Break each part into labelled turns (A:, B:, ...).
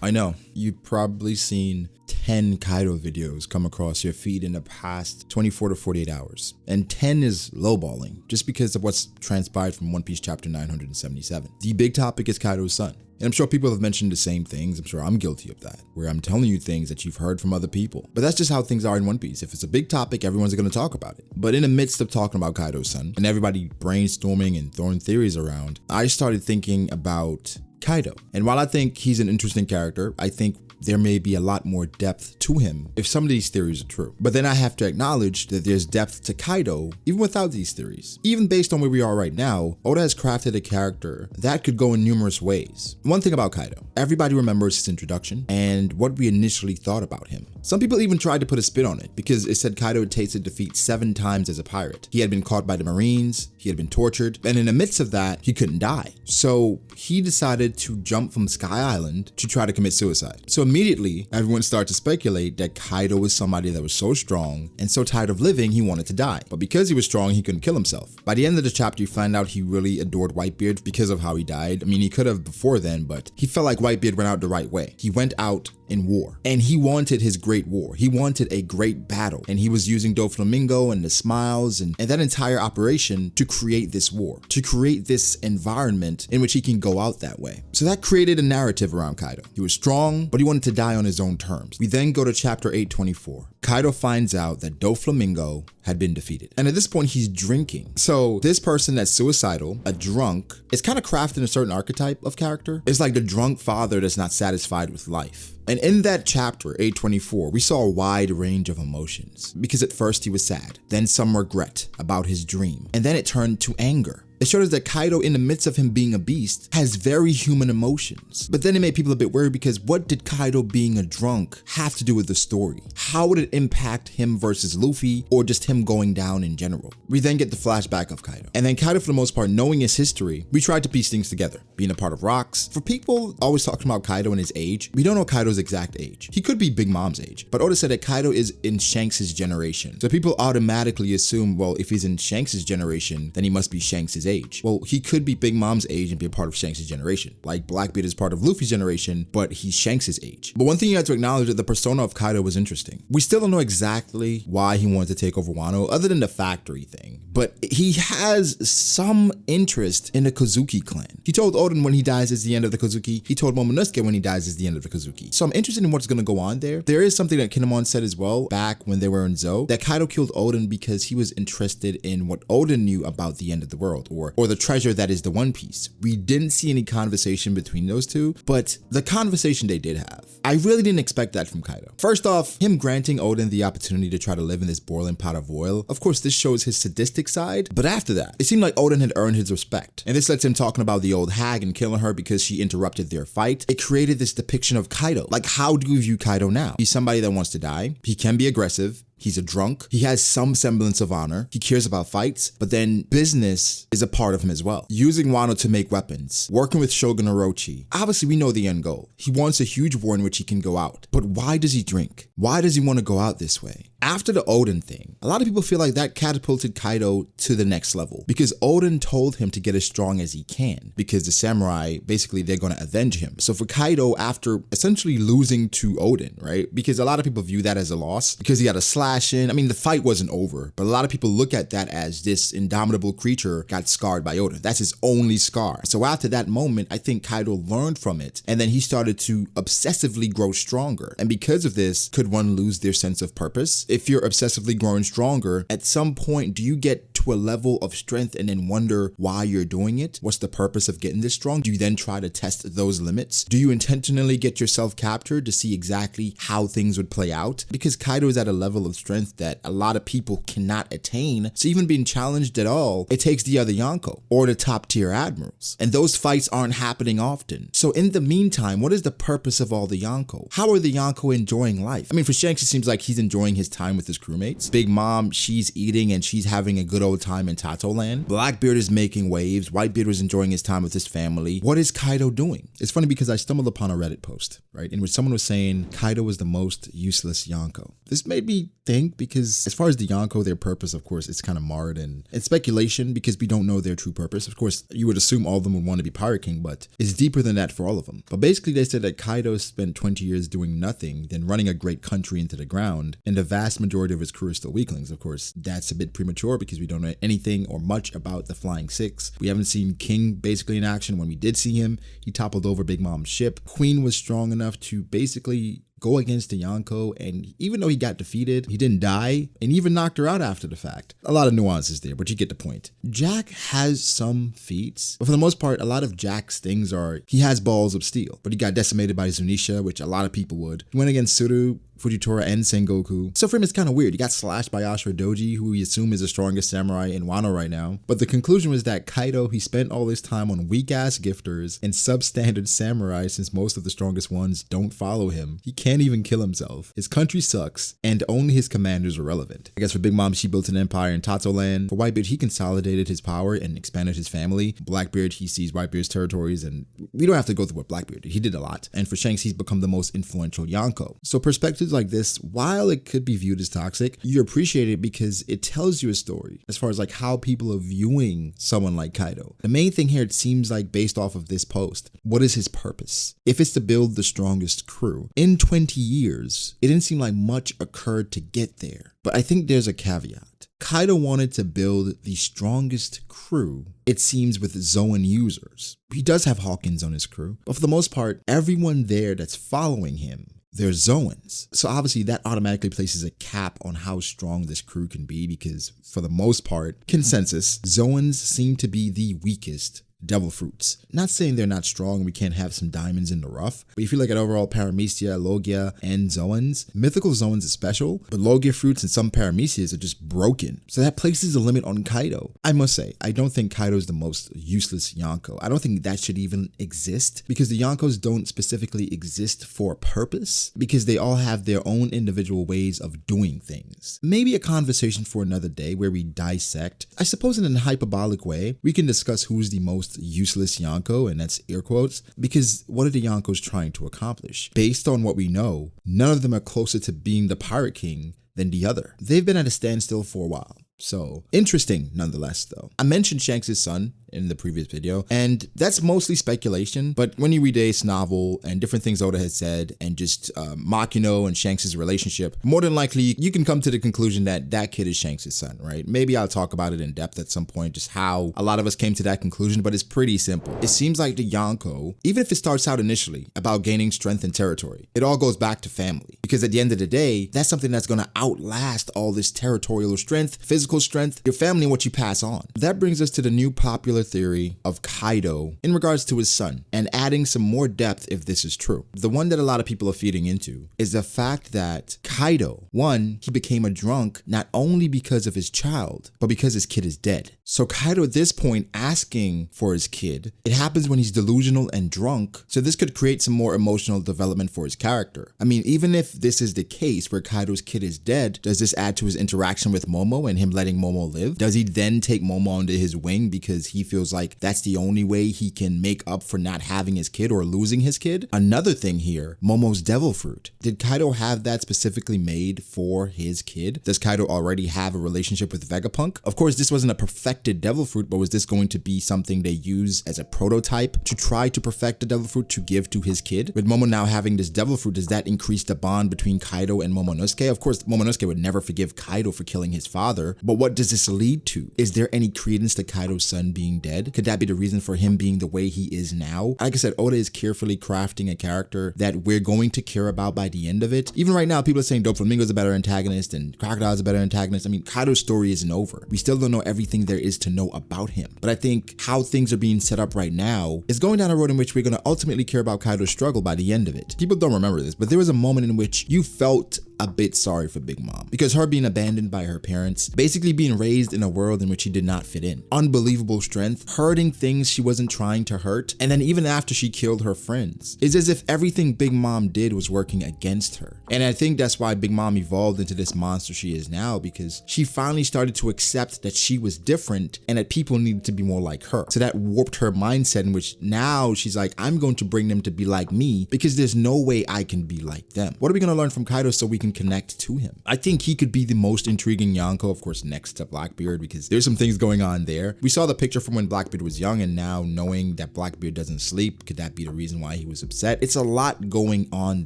A: I know, you've probably seen 10 Kaido videos come across your feed in the past 24 to 48 hours. And 10 is lowballing, just because of what's transpired from One Piece chapter 977. The big topic is Kaido's son. And I'm sure people have mentioned the same things. I'm sure I'm guilty of that, where I'm telling you things that you've heard from other people. But that's just how things are in One Piece. If it's a big topic, everyone's going to talk about it. But in the midst of talking about Kaido's son and everybody brainstorming and throwing theories around, I started thinking about Kaido. And while I think he's an interesting character, I think there may be a lot more depth to him if some of these theories are true. But then I have to acknowledge that there's depth to Kaido even without these theories. Even based on where we are right now, Oda has crafted a character that could go in numerous ways. One thing about Kaido, everybody remembers his introduction and what we initially thought about him. Some people even tried to put a spin on it because it said Kaido had tasted defeat 7 times as a pirate. He had been caught by the Marines, he had been tortured, and in the midst of that, he couldn't die. So he decided to jump from Sky Island to try to commit suicide. So immediately, everyone started to speculate that Kaido was somebody that was so strong and so tired of living, he wanted to die. But because he was strong, he couldn't kill himself. By the end of the chapter, you find out he really adored Whitebeard because of how he died. I mean, he could have before then, but he felt like Whitebeard went out the right way. He went out in war, and he wanted his great war. He wanted a great battle, and he was using Doflamingo and the smiles and that entire operation to create this war, to create this environment in which he can go out that way. So that created a narrative around Kaido. He was strong, but he wanted to die on his own terms. We then go to chapter 824. Kaido finds out that Doflamingo had been defeated. And at this point, he's drinking. So this person that's suicidal, a drunk, is kind of crafting a certain archetype of character. It's like the drunk father that's not satisfied with life. And in that chapter, 824, we saw a wide range of emotions. Because at first he was sad, then some regret about his dream, and then it turned to anger. It showed us that Kaido, in the midst of him being a beast, has very human emotions. But then it made people a bit worried because what did Kaido being a drunk have to do with the story? How would it impact him versus Luffy or just him going down in general? We then get the flashback of Kaido. And then Kaido, for the most part, knowing his history, we tried to piece things together. Being a part of rocks. For people always talking about Kaido and his age, we don't know Kaido's exact age. He could be Big Mom's age. But Oda said that Kaido is in Shanks' generation. So people automatically assume, well, if he's in Shanks' generation, then he must be Shanks' age. Well, he could be Big Mom's age and be a part of Shanks' generation. Like Blackbeard is part of Luffy's generation, but he's Shanks' age. But one thing you have to acknowledge is that the persona of Kaido was interesting. We still don't know exactly why he wanted to take over Wano, other than the factory thing. But he has some interest in the Kozuki clan. He told Oden when he dies is the end of the Kozuki. He told Momonosuke when he dies is the end of the Kozuki. So I'm interested in what's going to go on there. There is something that Kinemon said as well back when they were in Zou, that Kaido killed Oden because he was interested in what Oden knew about the end of the world, or the treasure that is the One Piece. We didn't see any conversation between those two, but the conversation they did have, I really didn't expect that from Kaido. First off, him granting Oden the opportunity to try to live in this boiling pot of oil, of course this shows his sadistic side, but after that, it seemed like Oden had earned his respect. And this lets him talking about the old hag and killing her because she interrupted their fight. It created this depiction of Kaido. Like, how do you view Kaido now? He's somebody that wants to die. He can be aggressive. He's a drunk. He has some semblance of honor. He cares about fights, but then business is a part of him as well. Using Wano to make weapons, working with Shogun Orochi. Obviously, we know the end goal. He wants a huge war in which he can go out. But why does he drink? Why does he want to go out this way? After the Oden thing, a lot of people feel like that catapulted Kaido to the next level because Oden told him to get as strong as he can because the samurai, basically, they're going to avenge him. So for Kaido, after essentially losing to Oden, right? Because a lot of people view that as a loss because he had a slash in. I mean, the fight wasn't over, but a lot of people look at that as this indomitable creature got scarred by Oden. That's his only scar. So after that moment, I think Kaido learned from it, and then he started to obsessively grow stronger. And because of this, could one lose their sense of purpose? If you're obsessively growing stronger, at some point, do you get to a level of strength and then wonder why you're doing it? What's the purpose of getting this strong? Do you then try to test those limits? Do you intentionally get yourself captured to see exactly how things would play out? Because Kaido is at a level of strength that a lot of people cannot attain. So even being challenged at all, it takes the other Yonko or the top tier admirals. And those fights aren't happening often. So in the meantime, what is the purpose of all the Yonko? How are the Yonko enjoying life? I mean, for Shanks, it seems like he's enjoying his time with his crewmates. Big Mom, she's eating and she's having a good old time in Tato Land. Blackbeard is making waves. Whitebeard was enjoying his time with his family. What is Kaido doing? It's funny because I stumbled upon a Reddit post, right, in which someone was saying Kaido was the most useless Yonko. This made me think, because as far as the Yonko, their purpose, of course, it's kind of marred, and it's speculation because we don't know their true purpose. Of course, you would assume all of them would want to be Pirate King, but it's deeper than that for all of them. But basically, they said that Kaido spent 20 years doing nothing, then running a great country into the ground, and the vast majority of his crew is still weaklings. Of course, that's a bit premature because we don't know anything or much about the Flying Six. We haven't seen King basically in action. When we did see him, he toppled over Big Mom's ship. Queen was strong enough to basically go against the Yonko, and even though he got defeated, he didn't die and even knocked her out after the fact. A lot of nuances there, but you get the point. Jack has some feats, but for the most part, a lot of Jack's things are, he has balls of steel, but he got decimated by Zunisha, which a lot of people would. He went against Suru, Fujitora, and Sengoku. So for him, it's kind of weird. He got slashed by Ashura Doji, who we assume is the strongest samurai in Wano right now. But the conclusion was that Kaido, he spent all his time on weak-ass gifters and substandard samurai, since most of the strongest ones don't follow him. He can't even kill himself. His country sucks, and only his commanders are relevant. I guess for Big Mom, she built an empire in Tatsu Land. For Whitebeard, he consolidated his power and expanded his family. Blackbeard, he seized Whitebeard's territories, and we don't have to go through what Blackbeard did. He did a lot. And for Shanks, he's become the most influential Yonko. So perspectives like this, while it could be viewed as toxic, you appreciate it because it tells you a story as far as like how people are viewing someone like Kaido. The main thing here, it seems like, based off of this post, what is his purpose? If it's to build the strongest crew, in 20 years, it didn't seem like much occurred to get there. But I think there's a caveat. Kaido wanted to build the strongest crew, it seems, with Zoan users. He does have Hawkins on his crew, but for the most part, everyone there that's following him, they're Zoans. So obviously that automatically places a cap on how strong this crew can be, because for the most part, consensus, Zoans seem to be the weakest devil fruits. Not saying they're not strong, we can't have some diamonds in the rough, but if you look at overall Paramecia, Logia, and Zoans, mythical Zoans is special, but Logia fruits and some Paramecias are just broken. So that places a limit on Kaido. I must say, I don't think Kaido is the most useless Yonko. I don't think that should even exist, because the Yonkos don't specifically exist for a purpose, because they all have their own individual ways of doing things. Maybe a conversation for another day where we dissect. I suppose in a hyperbolic way, we can discuss who's the most useless Yonko, and that's air quotes, because what are the Yonkos trying to accomplish? Based on what we know, none of them are closer to being the Pirate King than the other. They've been at a standstill for a while. So interesting nonetheless though. I mentioned Shanks' son in the previous video, and that's mostly speculation, but when you read Ace's novel and different things Oda has said, and just Makino and Shanks' relationship, more than likely you can come to the conclusion that that kid is Shanks' son, right? Maybe I'll talk about it in depth at some point, just how a lot of us came to that conclusion, but it's pretty simple. It seems like the Yonko, even if it starts out initially about gaining strength and territory, it all goes back to family, because at the end of the day, that's something that's going to outlast all this territorial strength, physical strength, your family, and what you pass on. That brings us to the new popular theory of Kaido in regards to his son, and adding some more depth if this is true. The one that a lot of people are feeding into is the fact that Kaido, one, he became a drunk not only because of his child, but because his kid is dead. So Kaido at this point asking for his kid, it happens when he's delusional and drunk, so this could create some more emotional development for his character. I mean, even if this is the case where Kaido's kid is dead, does this add to his interaction with Momo and him letting Momo live? Does he then take Momo under his wing because he feels like that's the only way he can make up for not having his kid or losing his kid? Another thing here, Momo's devil fruit. Did Kaido have that specifically made for his kid? Does Kaido already have a relationship with Vegapunk? Of course, this wasn't a perfected devil fruit, but was this going to be something they use as a prototype to try to perfect the devil fruit to give to his kid? With Momo now having this devil fruit, does that increase the bond between Kaido and Momonosuke? Of course, Momonosuke would never forgive Kaido for killing his father, but what does this lead to? Is there any credence to Kaido's son being dead? Could that be the reason for him being the way he is now? Like I said, Oda is carefully crafting a character that we're going to care about by the end of it. Even right now, people are saying Doflamingo's a better antagonist and Crocodile's a better antagonist. I mean, Kaido's story isn't over. We still don't know everything there is to know about him. But I think how things are being set up right now is going down a road in which we're going to ultimately care about Kaido's struggle by the end of it. People don't remember this, but there was a moment in which you felt a bit sorry for Big Mom, because her being abandoned by her parents, basically being raised in a world in which she did not fit in, unbelievable strength, hurting things she wasn't trying to hurt, and then even after she killed her friends, it's as if everything Big Mom did was working against her. And I think that's why Big Mom evolved into this monster she is now, because she finally started to accept that she was different and that people needed to be more like her. So that warped her mindset, in which now she's like, I'm going to bring them to be like me, because there's no way I can be like them. What are we going to learn from Kaido so we can connect to him. I think he could be the most intriguing Yonko, of course, next to Blackbeard, because there's some things going on there. We saw the picture from when Blackbeard was young, and now knowing that Blackbeard doesn't sleep, could that be the reason why he was upset? It's a lot going on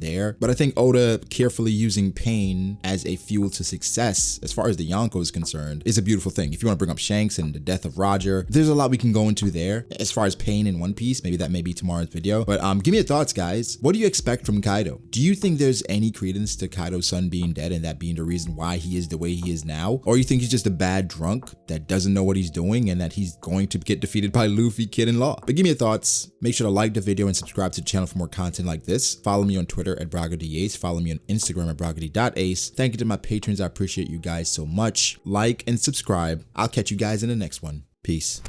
A: there, but I think Oda carefully using pain as a fuel to success, as far as the Yonko is concerned, is a beautiful thing. If you want to bring up Shanks and the death of Roger, there's a lot we can go into there. As far as pain in One Piece, maybe that may be tomorrow's video, but give me your thoughts, guys. What do you expect from Kaido? Do you think there's any credence to Kaido's son being dead and that being the reason why he is the way he is now? Or you think he's just a bad drunk that doesn't know what he's doing and that he's going to get defeated by Luffy, Kid, and Law? But give me your thoughts. Make sure to like the video and subscribe to the channel for more content like this. Follow me on Twitter at BragaDAce. Follow me on Instagram at Bragady.ace. Thank you to my patrons. I appreciate you guys so much. Like and subscribe. I'll catch you guys in the next one. Peace.